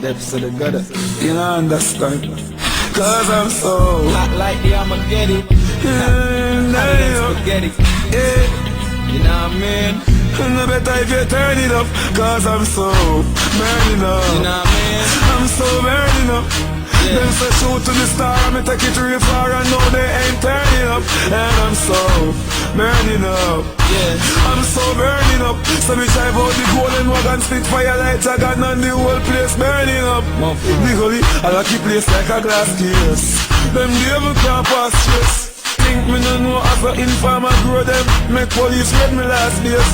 Depths of the gutter. You know, understand. Cause I'm so hot like the Armageddon. Hotter than spaghetti. Yeah. You know what I mean? No better if you turn it up. Cause I'm so burning up. You know what I mean? I'm so burning up. Yeah. Them say shoot to the star, me take it real far. I know they ain't turning up. And I'm so burning up. Yeah. I'm so burning up. So me drive out the golden wagon, spit fire like a gun, and the whole place burning up. Legally, I like the place like a glass case. Them devil can't pass stress. Think me no know as a informer grow them. Make police read me last days.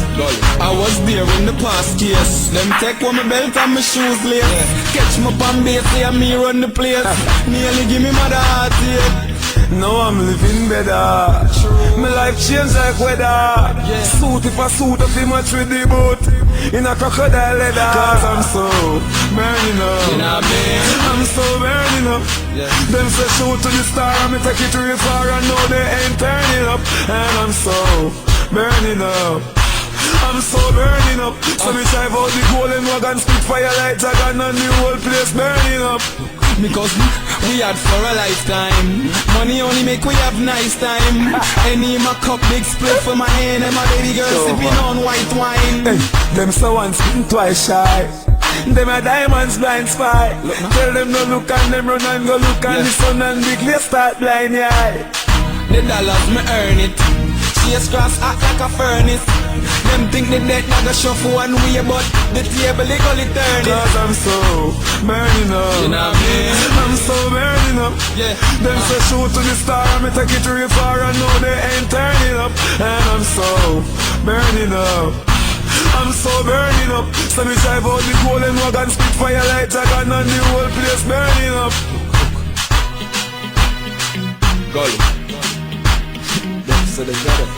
I was there in the past case. Them take one my belt and my shoes lace. Catch me on base, say me run the place. Nearly give me my heart yet. Now I'm living better. My life changed like weather. Suit if I suit up in much with the boat in a crocodile leather. Cause I'm so burning up. You know what I mean? I'm so burning up. Them say shoot to the star, me take it real far. I know they ain't turning up. And I'm so burning up. I'm so burning up. So me drive out the golden wagon, spit fire like dragon, and the whole place burning up. Because we had for a lifetime. Money only make we have nice time. Any in my cup, big split for my hand, and my baby girl sipping on white wine. Hey, them so once twice shy. Them a diamonds blind spy. Tell them no look and them run and go look and the sun and big they start blind eye. The dollars me earn it. Chase cross act like a furnace. Them think the dead not go shuffle one way, but the table they call it turn it. Cause I'm so burning up. You know what I mean? I'm so burning up. Yeah. Them say shoot to the star, me take it real far. I know they ain't turning up. And I'm so burning up. I'm so burning up. So me drive out the golden wagon, spit fire like dragon, and the whole place burning up. Golly. Depths of the gutter.